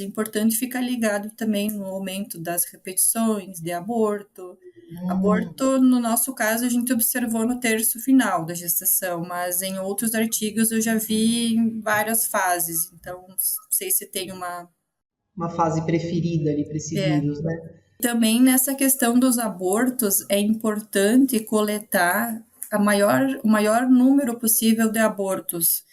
É importante ficar ligado também no aumento das repetições de aborto. Aborto, no nosso caso, a gente observou no terço final da gestação, mas em outros artigos eu já vi em várias fases, então não sei se tem uma. Uma fase preferida ali para esse É. vírus, né? Também nessa questão dos abortos, é importante coletar o maior número possível de abortos,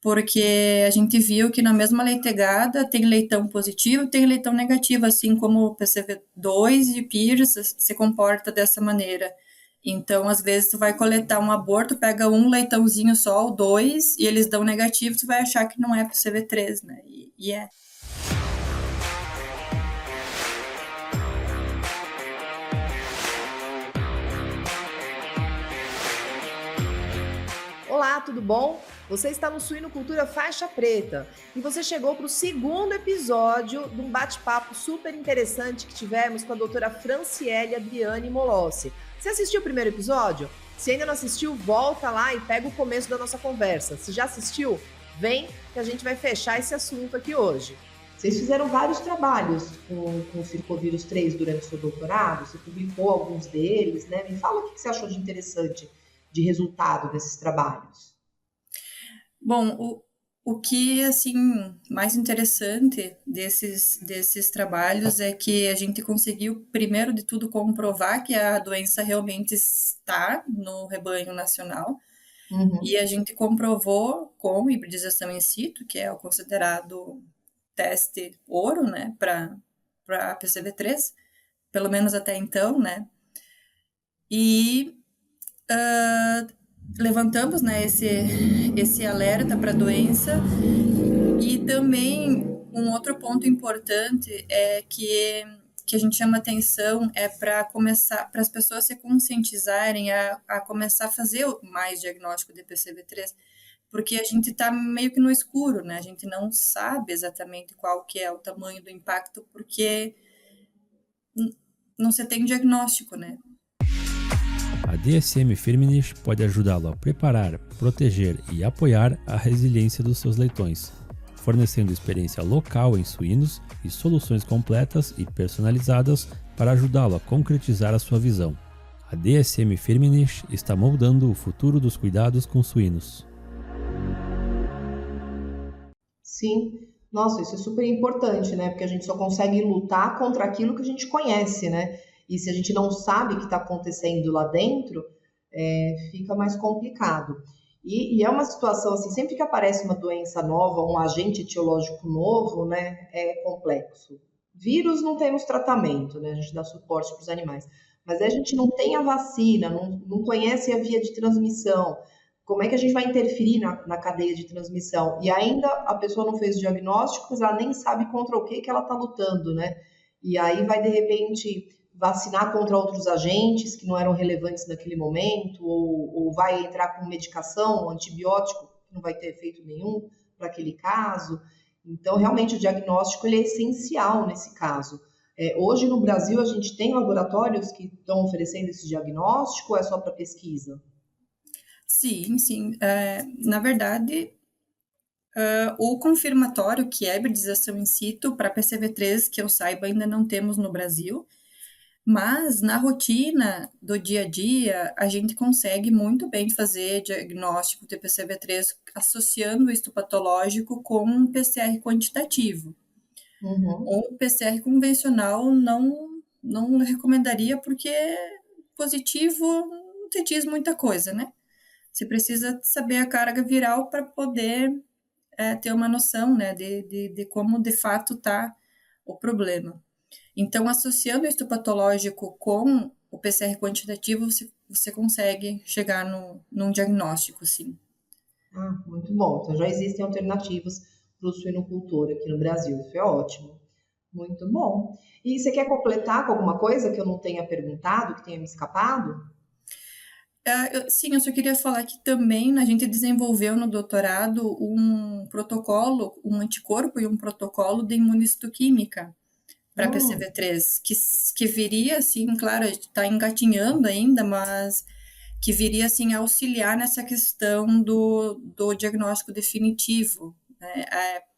porque a gente viu que na mesma leitegada tem leitão positivo e tem leitão negativo, assim como o PCV2 e o PIRS se comporta dessa maneira. Então, às vezes, tu vai coletar um aborto, pega um leitãozinho só, ou dois, e eles dão negativo, tu vai achar que não é PCV3, né? E é. Olá, tudo bom? Você está no Suinocultura Faixa Preta e você chegou para o segundo episódio de um bate-papo super interessante que tivemos com a doutora Franciele Adriane Molossi. Você assistiu o primeiro episódio? Se ainda não assistiu, volta lá e pega o começo da nossa conversa. Se já assistiu, vem que a gente vai fechar esse assunto aqui hoje. Vocês fizeram vários trabalhos com o Circovírus 3 durante o seu doutorado, você publicou alguns deles, né? Me fala o que você achou de interessante de resultado desses trabalhos. Bom, o que, assim, mais interessante desses trabalhos é que a gente conseguiu, primeiro de tudo, comprovar que a doença realmente está no rebanho nacional, e a gente comprovou com hibridização in situ, que é o considerado teste ouro, né, para PCV3, pelo menos até então, né, e levantamos, né, esse alerta para a doença. E também um outro ponto importante é que a gente chama atenção é para as pessoas se conscientizarem a começar a fazer mais diagnóstico de PCV3, porque a gente está meio que no escuro, né? A gente não sabe exatamente qual que é o tamanho do impacto, porque não se tem diagnóstico, né? A DSM-Firmenich pode ajudá-lo a preparar, proteger e apoiar a resiliência dos seus leitões, fornecendo experiência local em suínos e soluções completas e personalizadas para ajudá-lo a concretizar a sua visão. A DSM-Firmenich está moldando o futuro dos cuidados com suínos. Sim, nossa, isso é super importante, né? Porque a gente só consegue lutar contra aquilo que a gente conhece, né? E se a gente não sabe o que está acontecendo lá dentro, fica mais complicado. E é uma situação assim, sempre que aparece uma doença nova, um agente etiológico novo, né, é complexo. Vírus não temos tratamento, né? A gente dá suporte para os animais. Mas a gente não tem a vacina, não conhece a via de transmissão. Como é que a gente vai interferir na cadeia de transmissão? E ainda a pessoa não fez o diagnóstico, mas ela nem sabe contra o que ela está lutando, né? E aí vai, de repente, vacinar contra outros agentes que não eram relevantes naquele momento, ou vai entrar com medicação, antibiótico, que não vai ter efeito nenhum para aquele caso. Então, realmente, o diagnóstico ele é essencial nesse caso. Hoje, no Brasil, a gente tem laboratórios que estão oferecendo esse diagnóstico ou é só para pesquisa? Sim, sim. Na verdade, o confirmatório, que é a hibridização in situ, para PCV3, que eu saiba, ainda não temos no Brasil, mas na rotina do dia a dia, a gente consegue muito bem fazer diagnóstico de PCV3 associando o histopatológico com um PCR quantitativo. Um PCR convencional não recomendaria porque positivo não te diz muita coisa, né? Você precisa saber a carga viral para poder ter uma noção, né, de como de fato está o problema. Então, associando o histopatológico com o PCR quantitativo, você consegue chegar num diagnóstico, sim. Ah, muito bom. Então já existem alternativas para o suinocultor aqui no Brasil. Isso é ótimo. Muito bom. E você quer completar com alguma coisa que eu não tenha perguntado, que tenha me escapado? Sim, eu só queria falar que também a gente desenvolveu no doutorado um protocolo, um anticorpo e um protocolo de imunistoquímica para PCV3, que viria, assim, claro, a gente está engatinhando ainda, mas que viria, assim, a auxiliar nessa questão do diagnóstico definitivo, né?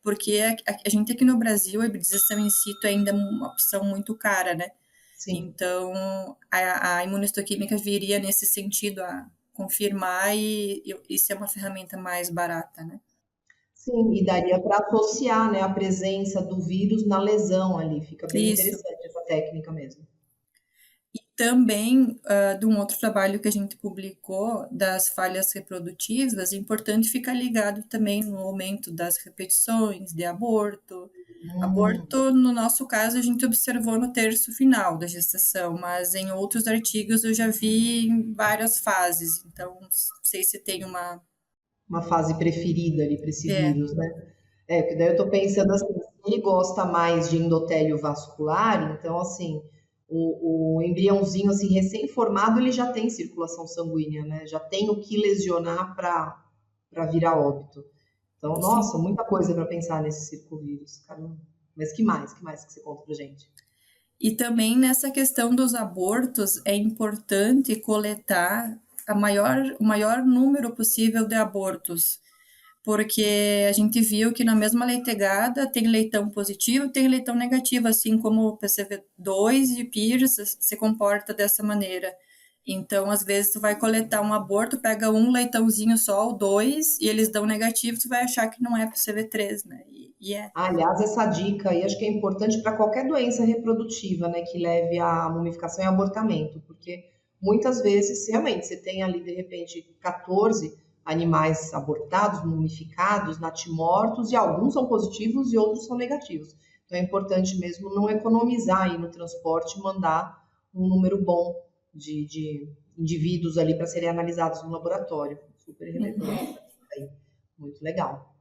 porque a gente aqui no Brasil, a hibridização in situ ainda é uma opção muito cara, né? Sim. Então, a imunistoquímica viria nesse sentido a confirmar e ser uma ferramenta mais barata, né? Sim, e daria para associar, né, a presença do vírus na lesão ali. Fica bem Isso. interessante essa técnica mesmo. E também, de um outro trabalho que a gente publicou, das falhas reprodutivas, é importante ficar ligado também no aumento das repetições de aborto. Aborto, no nosso caso, a gente observou no terço final da gestação, mas em outros artigos eu já vi em várias fases, então não sei se tem uma... Uma fase preferida ali para esse vírus, né? Porque daí eu tô pensando assim, se ele gosta mais de endotélio vascular, então assim, o embriãozinho assim, recém-formado, ele já tem circulação sanguínea, né? Já tem o que lesionar para virar óbito. Então, nossa, muita coisa para pensar nesse circovírus, caramba. Mas que mais que você conta pra gente? E também nessa questão dos abortos, é importante coletar o maior número possível de abortos, porque a gente viu que na mesma leitegada tem leitão positivo e tem leitão negativo, assim como o PCV2 e o PIRS se comporta dessa maneira. Então, às vezes, tu vai coletar um aborto, pega um leitãozinho só, ou dois, e eles dão negativo, tu vai achar que não é PCV3, né? E é. Aliás, essa dica aí acho que é importante para qualquer doença reprodutiva, né, que leve à mumificação e abortamento, porque muitas vezes, realmente, você tem ali, de repente, 14 animais abortados, mumificados, natimortos, e alguns são positivos e outros são negativos. Então é importante mesmo não economizar aí no transporte e mandar um número bom de indivíduos ali para serem analisados no laboratório. Super relevante. Muito legal.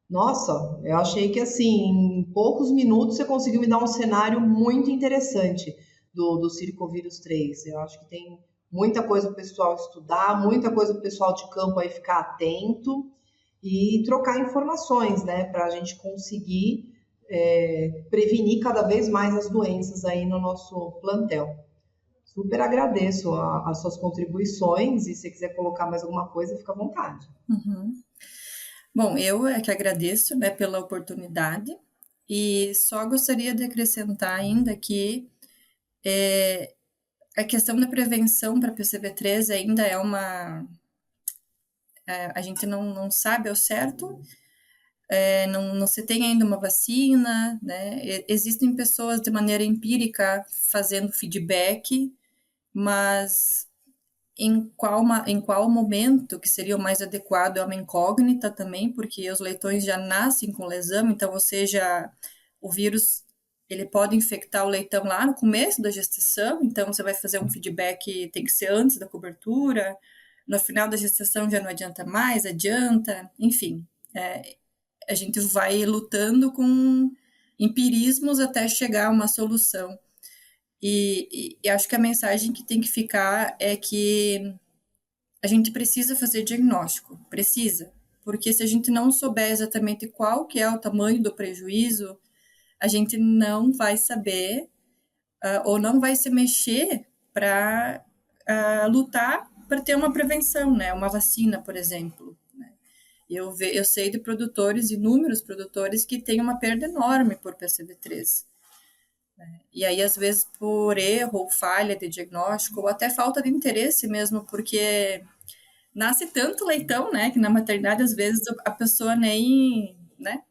Nossa, eu achei que assim, em poucos minutos você conseguiu me dar um cenário muito interessante do Circovírus 3. Eu acho que tem muita coisa para o pessoal estudar, muita coisa para o pessoal de campo aí ficar atento e trocar informações, né, para a gente conseguir prevenir cada vez mais as doenças aí no nosso plantel. Super agradeço as suas contribuições e se você quiser colocar mais alguma coisa, fica à vontade. Uhum. Bom, eu é que agradeço, né, pela oportunidade e só gostaria de acrescentar ainda que a questão da prevenção para PCV3 ainda é uma... a gente não sabe ao certo, não se tem ainda uma vacina, né? Existem pessoas de maneira empírica fazendo feedback, mas em qual momento que seria o mais adequado é uma incógnita também, porque os leitões já nascem com lesão, então, ou seja, o vírus ele pode infectar o leitão lá no começo da gestação, então você vai fazer um feedback, tem que ser antes da cobertura, no final da gestação já não adianta mais, adianta, enfim, a gente vai lutando com empirismos até chegar a uma solução. E acho que a mensagem que tem que ficar é que a gente precisa fazer diagnóstico, precisa, porque se a gente não souber exatamente qual que é o tamanho do prejuízo, a gente não vai saber ou não vai se mexer para lutar para ter uma prevenção, né? Uma vacina, por exemplo. Né? Eu sei de produtores, inúmeros produtores, que têm uma perda enorme por PCV3. E aí, às vezes, por erro ou falha de diagnóstico, ou até falta de interesse mesmo, porque nasce tanto leitão, né, que na maternidade, às vezes, a pessoa nem, né?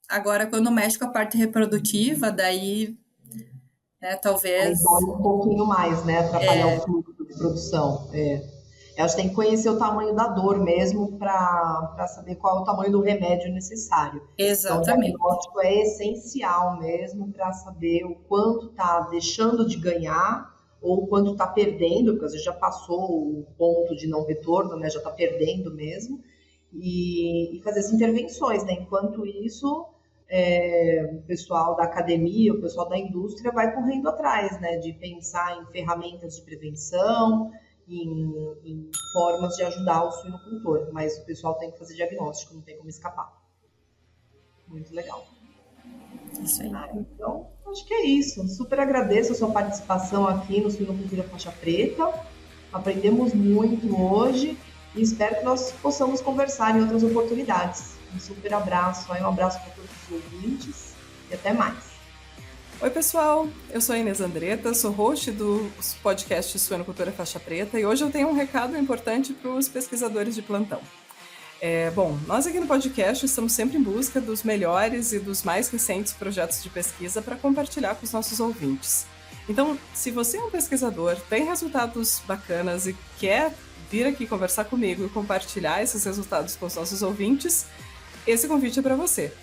Agora, quando mexe com a parte reprodutiva, daí, né, talvez... Aí dói um pouquinho mais, né, atrapalhar o fluxo de produção. Eu acho que tem que conhecer o tamanho da dor mesmo para saber qual é o tamanho do remédio necessário. Exatamente. Então, o diagnóstico é essencial mesmo para saber o quanto está deixando de ganhar ou o quanto está perdendo, porque às vezes já passou o ponto de não retorno, né, já está perdendo mesmo, e fazer as intervenções, né? Enquanto isso, o pessoal da academia, o pessoal da indústria vai correndo atrás, né, de pensar em ferramentas de prevenção, em formas de ajudar o suinocultor, mas o pessoal tem que fazer diagnóstico, não tem como escapar. Muito legal. Isso aí. Então, acho que é isso. Super agradeço a sua participação aqui no Suinocultura Faixa Preta. Aprendemos muito hoje e espero que nós possamos conversar em outras oportunidades. Um super abraço, aí um abraço para todos os ouvintes e até mais. Oi, pessoal, eu sou a Inês Andretta, sou host do podcast Suinocultura Faixa Preta e hoje eu tenho um recado importante para os pesquisadores de plantão. Bom, nós aqui no podcast estamos sempre em busca dos melhores e dos mais recentes projetos de pesquisa para compartilhar com os nossos ouvintes. Então, se você é um pesquisador, tem resultados bacanas e quer vir aqui conversar comigo e compartilhar esses resultados com os nossos ouvintes, esse convite é para você.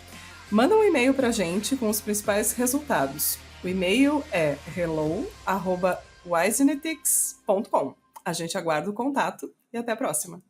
Manda um e-mail para a gente com os principais resultados. O e-mail é hello@wisenetics.com. A gente aguarda o contato e até a próxima.